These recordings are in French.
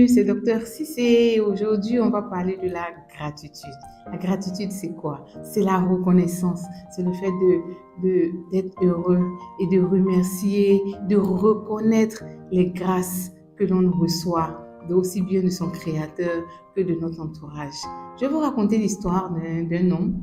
C'est Docteur Cissé. Aujourd'hui, on va parler de la gratitude. La gratitude, c'est quoi? C'est la reconnaissance. C'est le fait d'être heureux et de remercier, de reconnaître les grâces que l'on reçoit, aussi bien de son créateur que de notre entourage. Je vais vous raconter l'histoire d'un homme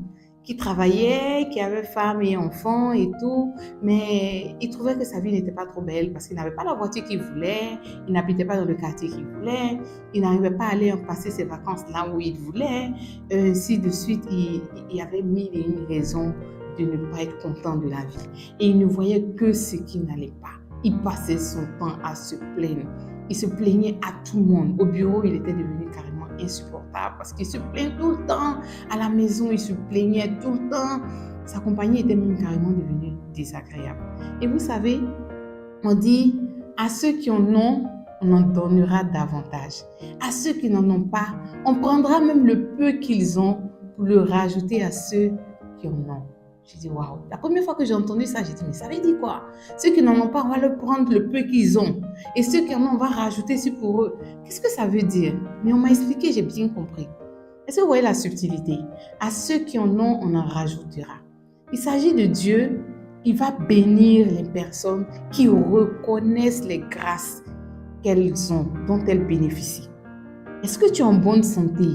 qui travaillait, qui avait femme et enfants et tout, mais il trouvait que sa vie n'était pas trop belle parce qu'il n'avait pas la voiture qu'il voulait, il n'habitait pas dans le quartier qu'il voulait, il n'arrivait pas à aller passer ses vacances là où il voulait, ainsi de suite. Il y avait mille et une raisons de ne pas être content de la vie. Et il ne voyait que ce qui n'allait pas. Il passait son temps à se plaindre. Il se plaignait à tout le monde. Au bureau, il était devenu carrément insupportable parce qu'il se plaignait tout le temps. À la maison, il se plaignait tout le temps. Sa compagnie était même carrément devenue désagréable. Et vous savez, on dit à ceux qui en ont, on en donnera davantage. À ceux qui n'en ont pas, on prendra même le peu qu'ils ont pour le rajouter à ceux qui en ont. J'ai dit, waouh. La première fois que j'ai entendu ça, j'ai dit, mais ça veut dire quoi? Ceux qui n'en ont pas, on va leur prendre le peu qu'ils ont. Et ceux qui en ont, on va rajouter sur pour eux. Qu'est-ce que ça veut dire? Mais on m'a expliqué, j'ai bien compris. Est-ce que vous voyez la subtilité? À ceux qui en ont, on en rajoutera. Il s'agit de Dieu. Il va bénir les personnes qui reconnaissent les grâces qu'elles ont, dont elles bénéficient. Est-ce que tu es en bonne santé?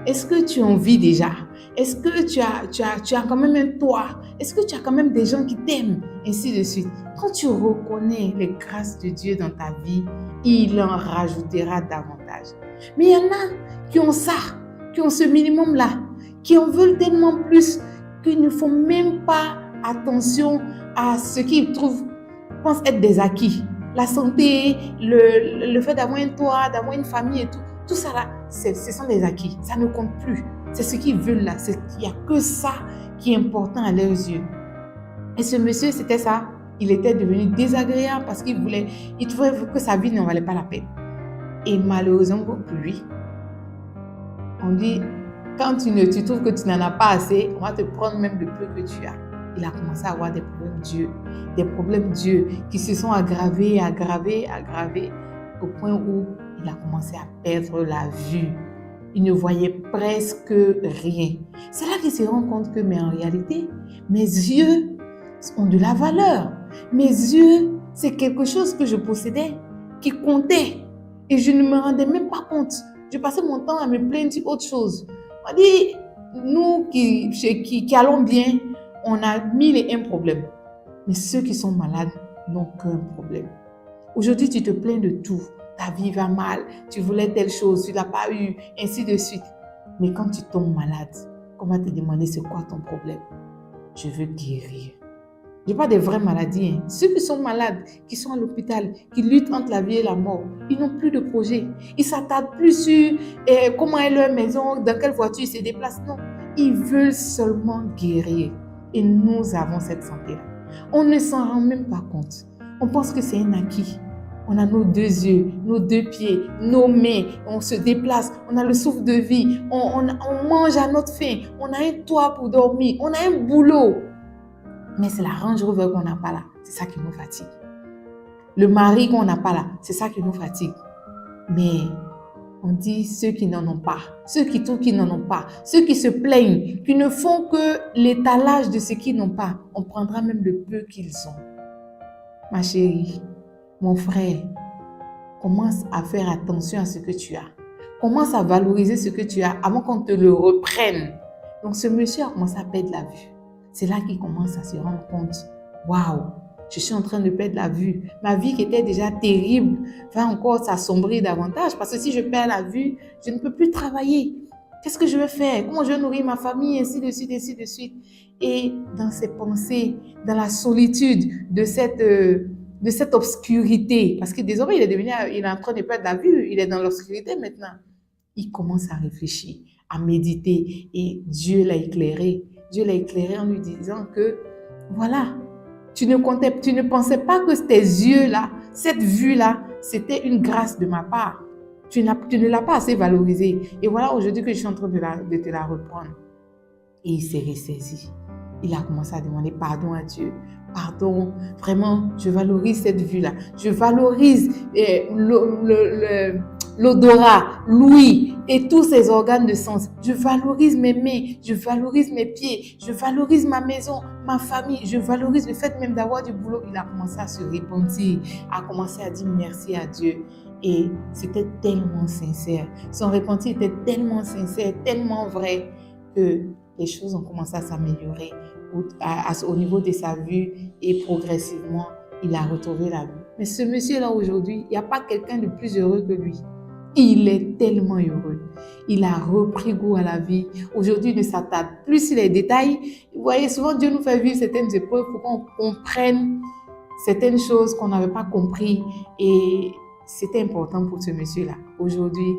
Est-ce que tu en vis déjà? Est-ce que tu as quand même un toit? Est-ce que tu as quand même des gens qui t'aiment? Ainsi de suite. Quand tu reconnais les grâces de Dieu dans ta vie, il en rajoutera davantage. Mais il y en a qui ont ça, qui ont ce minimum-là, qui en veulent tellement plus qu'ils ne font même pas attention à ce qu'ils pensent être des acquis. La santé, le fait d'avoir un toit, d'avoir une famille et tout ça là, ce sont des acquis. Ça ne compte plus. C'est ce qu'ils veulent là. Il n'y a que ça qui est important à leurs yeux. Et ce monsieur, c'était ça. Il était devenu désagréable parce qu'il trouvait que sa vie ne valait pas la peine. Et malheureusement pour lui, on dit, quand tu trouves que tu n'en as pas assez, on va te prendre même le peu que tu as. Il a commencé à avoir des problèmes Dieu qui se sont aggravés au point où il a commencé à perdre la vue. Il ne voyait presque rien. C'est là qu'il se rend compte que, mais en réalité, mes yeux ont de la valeur. Mes yeux, c'est quelque chose que je possédais, qui comptait. Et je ne me rendais même pas compte. Je passais mon temps à me plaindre d'autre chose. On dit, nous qui allons bien, on a mille et un problèmes. Mais ceux qui sont malades n'ont qu'un problème. Aujourd'hui, tu te plains de tout. Ta vie va mal, tu voulais telle chose, tu ne l'as pas eu, ainsi de suite. Mais quand tu tombes malade, on va te demander c'est quoi ton problème? Je veux guérir. Je parle des vraies maladies. Ceux qui sont malades, qui sont à l'hôpital, qui luttent entre la vie et la mort, ils n'ont plus de projet. Ils ne s'attardent plus sur comment est leur maison, dans quelle voiture ils se déplacent. Non, ils veulent seulement guérir. Et nous avons cette santé-là. On ne s'en rend même pas compte. On pense que c'est un acquis. On a nos 2 yeux, nos 2 pieds, nos mains, on se déplace, on a le souffle de vie, on mange à notre faim, on a un toit pour dormir, on a un boulot. Mais c'est la Range Rover qu'on n'a pas là, c'est ça qui nous fatigue. Le mari qu'on n'a pas là, c'est ça qui nous fatigue. Mais on dit ceux qui n'en ont pas, ceux qui trouvent qu'ils n'en ont pas, ceux qui se plaignent, qui ne font que l'étalage de ce qu'ils n'ont pas, on prendra même le peu qu'ils ont. Ma chérie, mon frère, commence à faire attention à ce que tu as. Commence à valoriser ce que tu as avant qu'on te le reprenne. Donc ce monsieur a commencé à perdre la vue. C'est là qu'il commence à se rendre compte. Waouh, je suis en train de perdre la vue. Ma vie qui était déjà terrible va encore s'assombrir davantage parce que si je perds la vue, je ne peux plus travailler. Qu'est-ce que je vais faire? Comment je vais nourrir ma famille? Ainsi de suite, ainsi de suite. Et dans ses pensées, dans la solitude de cette obscurité, parce que désormais il est en train de perdre la vue, il est dans l'obscurité maintenant. Il commence à réfléchir, à méditer et Dieu l'a éclairé. Dieu l'a éclairé en lui disant que voilà, tu ne pensais pas que tes yeux-là, cette vue-là, c'était une grâce de ma part. Tu ne l'as pas assez valorisée. Et voilà aujourd'hui que je suis en train de te la reprendre. Et il s'est ressaisi. Il a commencé à demander pardon à Dieu. Pardon, vraiment, je valorise cette vue-là. Je valorise l'odorat, l'ouïe et tous ces organes de sens. Je valorise mes mains, je valorise mes pieds, je valorise ma maison, ma famille, je valorise le fait même d'avoir du boulot. Il a commencé à se repentir, a commencé à dire merci à Dieu. Et c'était tellement sincère. Son repentir était tellement sincère, tellement vrai que les choses ont commencé à s'améliorer au niveau de sa vue et progressivement, il a retrouvé la vue. Mais ce monsieur-là aujourd'hui, il n'y a pas quelqu'un de plus heureux que lui. Il est tellement heureux. Il a repris goût à la vie. Aujourd'hui, il ne s'attarde plus sur les détails. Vous voyez, souvent Dieu nous fait vivre certaines épreuves pour qu'on comprenne certaines choses qu'on n'avait pas compris. Et c'était important pour ce monsieur-là. Aujourd'hui,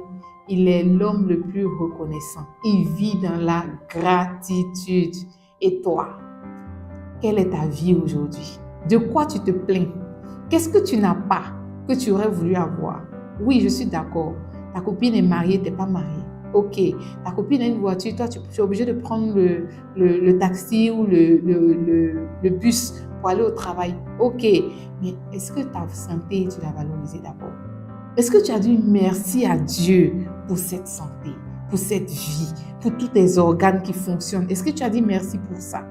il est l'homme le plus reconnaissant. Il vit dans la gratitude. Et toi, quelle est ta vie aujourd'hui? De quoi tu te plains? Qu'est-ce que tu n'as pas que tu aurais voulu avoir? Oui, je suis d'accord. Ta copine est mariée, tu n'es pas mariée. Ok. Ta copine a une voiture, toi, tu es obligé de prendre le taxi ou le bus pour aller au travail. Ok. Mais est-ce que ta santé, tu l'as valorisée d'abord? Est-ce que tu as dit merci à Dieu pour cette santé, pour cette vie, pour tous tes organes qui fonctionnent? Est-ce que tu as dit merci pour ça?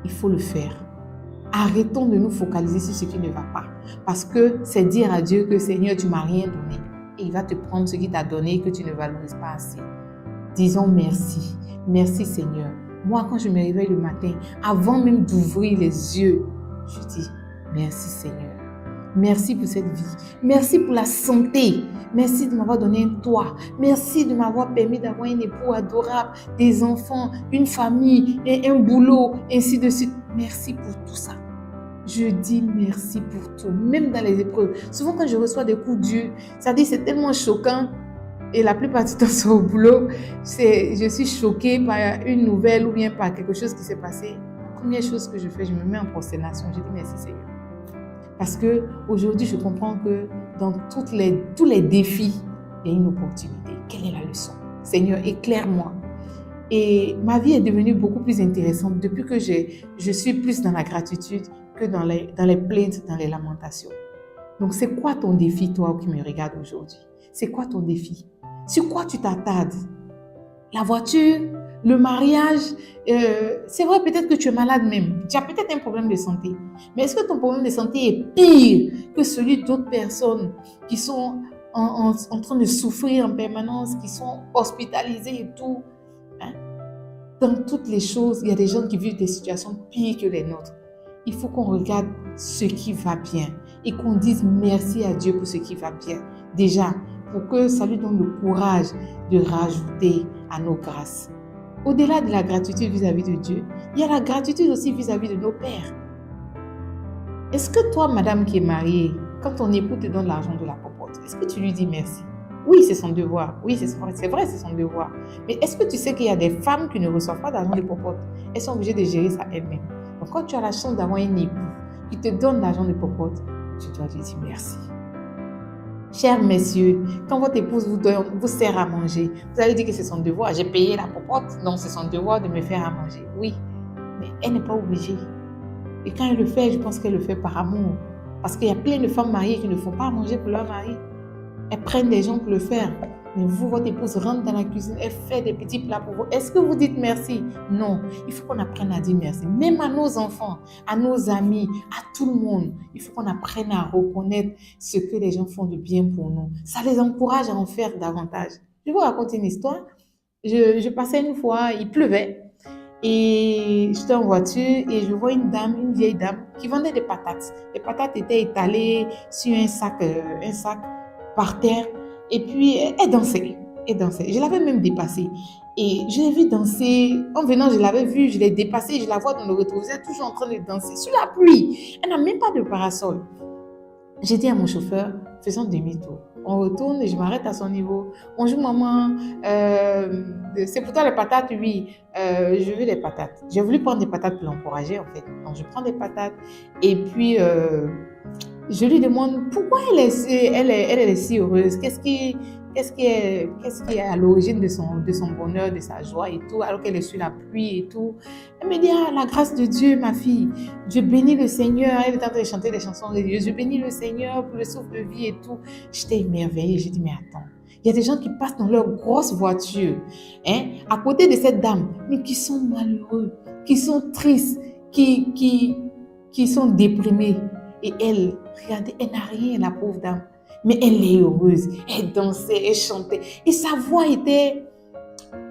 Il faut le faire. Arrêtons de nous focaliser sur ce qui ne va pas. Parce que c'est dire à Dieu que Seigneur, tu ne m'as rien donné. Et il va te prendre ce qu'il t'a donné que tu ne valorises pas assez. Disons merci. Merci Seigneur. Moi, quand je me réveille le matin, avant même d'ouvrir les yeux, je dis merci Seigneur. Merci pour cette vie. Merci pour la santé. Merci de m'avoir donné un toit. Merci de m'avoir permis d'avoir un époux adorable, des enfants, une famille, et un boulot, ainsi de suite. Merci pour tout ça. Je dis merci pour tout, même dans les épreuves. Souvent, quand je reçois des coups durs, ça dit c'est tellement choquant. Et la plupart du temps, c'est au boulot. Je suis choquée par une nouvelle ou bien par quelque chose qui s'est passé. La première chose que je fais, je me mets en prosternation. Je dis merci Seigneur. Parce qu'aujourd'hui, je comprends que dans tous les défis, il y a une opportunité. Quelle est la leçon? Seigneur, éclaire-moi. Et ma vie est devenue beaucoup plus intéressante depuis que je suis plus dans la gratitude que dans les plaintes, dans les lamentations. Donc, c'est quoi ton défi, toi qui me regardes aujourd'hui? C'est quoi ton défi? Sur quoi tu t'attardes? La voiture? Le mariage? C'est vrai, peut-être que tu es malade même. Tu as peut-être un problème de santé. Mais est-ce que ton problème de santé est pire que celui d'autres personnes qui sont en train de souffrir en permanence, qui sont hospitalisées et tout? Dans toutes les choses, il y a des gens qui vivent des situations pires que les nôtres. Il faut qu'on regarde ce qui va bien et qu'on dise merci à Dieu pour ce qui va bien. Déjà, pour que ça lui donne le courage de rajouter à nos grâces. Au-delà de la gratitude vis-à-vis de Dieu, il y a la gratitude aussi vis-à-vis de nos pères. Est-ce que toi, madame qui est mariée, quand ton époux te donne l'argent de la popote, est-ce que tu lui dis merci? Oui, c'est son devoir. Oui, c'est vrai, c'est son devoir. Mais est-ce que tu sais qu'il y a des femmes qui ne reçoivent pas d'argent de popote? Elles sont obligées de gérer ça elles-mêmes. Donc, quand tu as la chance d'avoir un époux qui te donne l'argent de popote, tu dois lui dire merci. Chers messieurs, quand votre épouse vous sert à manger, vous allez dire que c'est son devoir. J'ai payé la popote, donc c'est son devoir de me faire à manger. Oui, mais elle n'est pas obligée. Et quand elle le fait, je pense qu'elle le fait par amour. Parce qu'il y a plein de femmes mariées qui ne font pas à manger pour leur mari. Elles prennent des gens pour le faire. Mais vous, votre épouse rentre dans la cuisine, elle fait des petits plats pour vous. Est-ce que vous dites merci? Non. Il faut qu'on apprenne à dire merci. Même à nos enfants, à nos amis, à tout le monde. Il faut qu'on apprenne à reconnaître ce que les gens font de bien pour nous. Ça les encourage à en faire davantage. Je vais vous raconter une histoire. Je passais une fois, il pleuvait. Et j'étais en voiture et je vois une vieille dame qui vendait des patates. Les patates étaient étalées sur un sac par terre. Et puis, elle dansait. Je l'avais même dépassée. Et je l'ai vue danser. En venant, je l'avais vue, je l'ai dépassée. Je la vois dans le rétroviseur, toujours en train de danser. Sous la pluie. Elle n'a même pas de parasol. J'ai dit à mon chauffeur, faisons demi-tour. On retourne et je m'arrête à son niveau. Bonjour maman, c'est pour toi les patates? Oui, je veux les patates. J'ai voulu prendre des patates pour l'encourager en fait. Donc je prends des patates et puis je lui demande pourquoi elle est si heureuse. qu'est-ce qui est à l'origine de son bonheur, de sa joie et tout, alors qu'elle est sur la pluie et tout. Elle me dit, ah, la grâce de Dieu, ma fille. Dieu bénit le Seigneur. Elle est en train de chanter des chansons religieuses. Dieu bénit le Seigneur pour le souffle de vie et tout. J'étais émerveillée. J'ai dit, mais attends. Il y a des gens qui passent dans leur grosse voiture, à côté de cette dame, mais qui sont malheureux, qui sont tristes, qui sont déprimés. Et elle, regardez, elle n'a rien, la pauvre dame. Mais elle est heureuse. Elle dansait, elle chantait. Et sa voix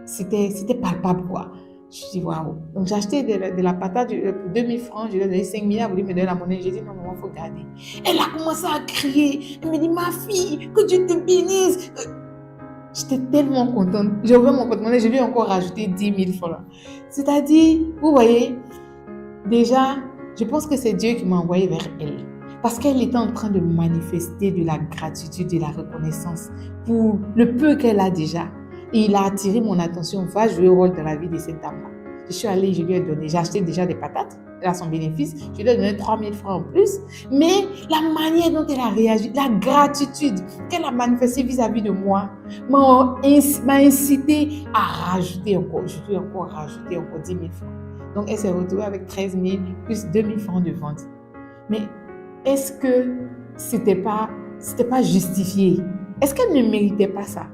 c'était palpable, quoi. Je dis, waouh. Donc, j'ai acheté de la patate pour 2000 francs. Je lui ai donné 5 000. Elle voulait me donner la monnaie. J'ai dit, non, maman, il faut garder. Elle a commencé à crier. Elle me dit, ma fille, que Dieu te bénisse. J'étais tellement contente. J'ai ouvert mon porte-monnaie. Je lui ai encore rajouté 10 000 francs. C'est-à-dire, vous voyez, déjà, je pense que c'est Dieu qui m'a envoyé vers elle. Parce qu'elle était en train de manifester de la gratitude, de la reconnaissance pour le peu qu'elle a déjà. Et il a attiré mon attention. Va jouer le rôle dans la vie de cette dame-là. Je suis allée, je lui ai donné. J'ai acheté déjà des patates. Elle a son bénéfice. Je lui ai donné 3 000 francs en plus. Mais la manière dont elle a réagi, la gratitude qu'elle a manifestée vis-à-vis de moi, m'a incité à rajouter encore. Je lui ai encore rajouté encore 10 000 francs. Donc, elle s'est retrouvée avec 13 000 plus 2 000 francs de vente. Mais est-ce que c'était pas justifié? Est-ce qu'elle ne méritait pas ça?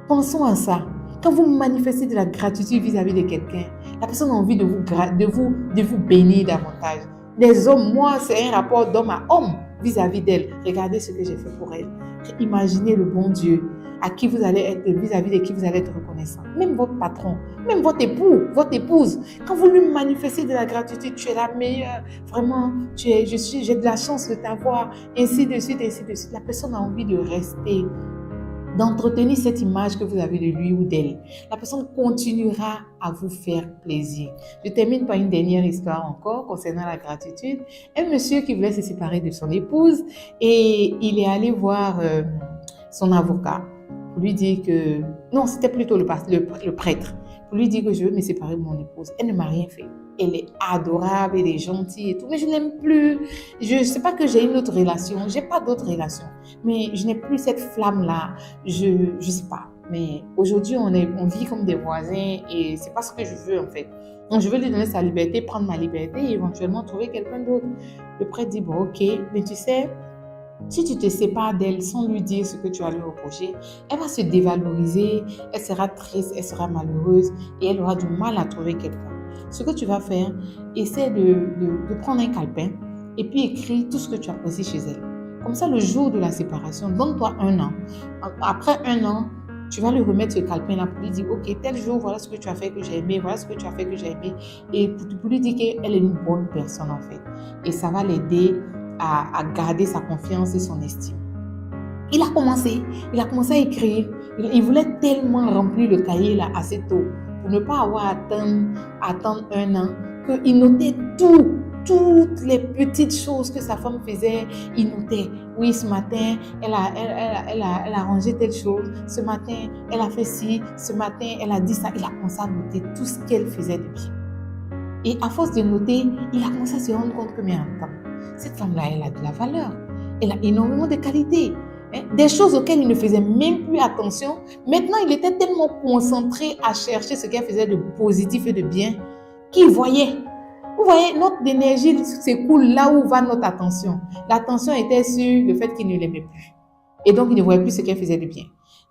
Pensons à ça. Quand vous manifestez de la gratitude vis-à-vis de quelqu'un, la personne a envie de vous bénir davantage. Les hommes, moi, c'est un rapport d'homme à homme vis-à-vis d'elle. Regardez ce que j'ai fait pour elle. Imaginez le bon Dieu à qui vous allez être, vis-à-vis de qui vous allez être reconnaissant. Même votre patron, même votre époux, votre épouse. Quand vous lui manifestez de la gratitude, tu es la meilleure, vraiment, j'ai de la chance de t'avoir, ainsi de suite, ainsi de suite. La personne a envie de rester, d'entretenir cette image que vous avez de lui ou d'elle. La personne continuera à vous faire plaisir. Je termine par une dernière histoire encore concernant la gratitude. Un monsieur qui voulait se séparer de son épouse et il est allé voir son avocat pour lui dire que... Non, c'était plutôt le prêtre. Pour lui dire que je veux me séparer de mon épouse. Elle ne m'a rien fait. Elle est adorable, elle est gentille et tout, mais je ne l'aime plus. Je ne sais pas que j'ai une autre relation, je n'ai pas d'autre relation, mais je n'ai plus cette flamme-là, je ne sais pas. Mais aujourd'hui, on vit comme des voisins et ce n'est pas ce que je veux en fait. Donc, je veux lui donner sa liberté, prendre ma liberté et éventuellement trouver quelqu'un d'autre. Le prêtre dit, bon, ok, mais tu sais, si tu te sépares d'elle sans lui dire ce que tu as lui reproché, elle va se dévaloriser, elle sera triste, elle sera malheureuse et elle aura du mal à trouver quelqu'un. Ce que tu vas faire, essaie de prendre un calepin et puis écris tout ce que tu apprécies chez elle. Comme ça, le jour de la séparation, donne-toi 1 an. Après 1 an, tu vas lui remettre ce calepin-là pour lui dire, ok, tel jour, voilà ce que tu as fait que j'ai aimé, voilà ce que tu as fait que j'ai aimé. Et pour lui dire qu'elle est une bonne personne en fait. Et ça va l'aider à garder sa confiance et son estime. Il a commencé à écrire. Il voulait tellement remplir le cahier là assez tôt pour ne pas avoir à attendre 1 an qu'il notait toutes les petites choses que sa femme faisait. Il notait, oui, ce matin, elle a rangé telle chose. Ce matin, elle a fait ci. Ce matin, elle a dit ça. Il a commencé à noter tout ce qu'elle faisait de bien. Et à force de noter, il a commencé à se rendre compte que, mais attends, cette femme-là, elle a de la valeur. Elle a énormément de qualités. Des choses auxquelles il ne faisait même plus attention. Maintenant, il était tellement concentré à chercher ce qu'elle faisait de positif et de bien qu'il voyait. Vous voyez, notre énergie s'écoule là où va notre attention. L'attention était sur le fait qu'il ne l'aimait plus. Et donc, il ne voyait plus ce qu'elle faisait de bien.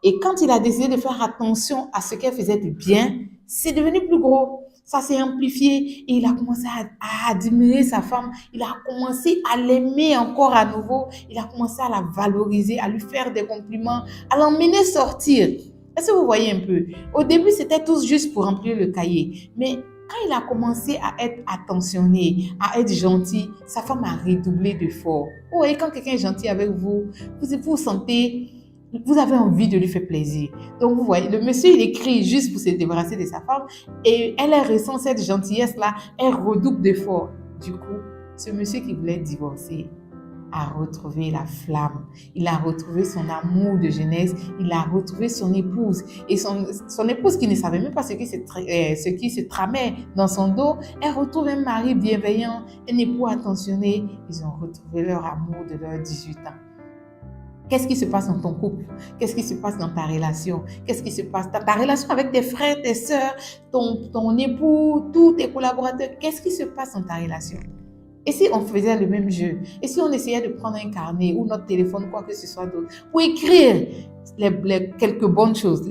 Et quand il a décidé de faire attention à ce qu'elle faisait de bien, c'est devenu plus gros. Ça s'est amplifié et il a commencé à admirer sa femme. Il a commencé à l'aimer encore à nouveau. Il a commencé à la valoriser, à lui faire des compliments, à l'emmener sortir. Est-ce que vous voyez un peu? Au début, c'était tout juste pour remplir le cahier. Mais quand il a commencé à être attentionné, à être gentil, sa femme a redoublé d'efforts. Vous voyez, quand quelqu'un est gentil avec vous, vous sentez... Vous avez envie de lui faire plaisir. Donc, vous voyez, le monsieur, il écrit juste pour se débarrasser de sa femme et elle ressent cette gentillesse-là, elle redouble d'efforts. Du coup, ce monsieur qui voulait divorcer a retrouvé la flamme. Il a retrouvé son amour de jeunesse. Il a retrouvé son épouse. Et son épouse qui ne savait même pas ce qui se tramait dans son dos, elle retrouve un mari bienveillant, un époux attentionné. Ils ont retrouvé leur amour de leurs 18 ans. Qu'est-ce qui se passe dans ton couple? Qu'est-ce qui se passe dans ta relation? Qu'est-ce qui se passe dans ta relation avec tes frères, tes sœurs, ton époux, tous tes collaborateurs? Qu'est-ce qui se passe dans ta relation? Et si on faisait le même jeu? Et si on essayait de prendre un carnet ou notre téléphone, quoi que ce soit d'autre, pour écrire les quelques bonnes choses,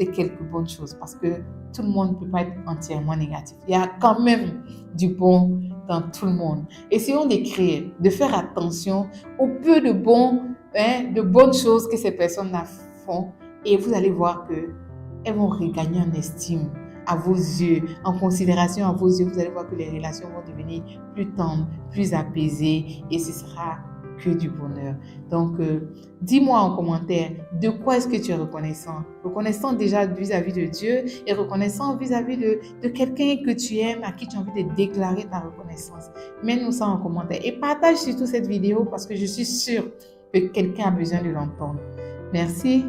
parce que tout le monde ne peut pas être entièrement négatif. Il y a quand même du bon dans tout le monde. Essayons d'écrire, de faire attention au peu de de bonnes choses que ces personnes-là font, et vous allez voir qu'elles vont regagner en estime à vos yeux, en considération à vos yeux. Vous allez voir que les relations vont devenir plus tendres, plus apaisées, et ce sera que du bonheur. Donc, dis-moi en commentaire de quoi est-ce que tu es reconnaissant. Reconnaissant déjà vis-à-vis de Dieu et reconnaissant vis-à-vis de quelqu'un que tu aimes, à qui tu as envie de déclarer ta reconnaissance. Mets-nous ça en commentaire et partage surtout cette vidéo parce que je suis sûre que quelqu'un a besoin de l'entendre. Merci.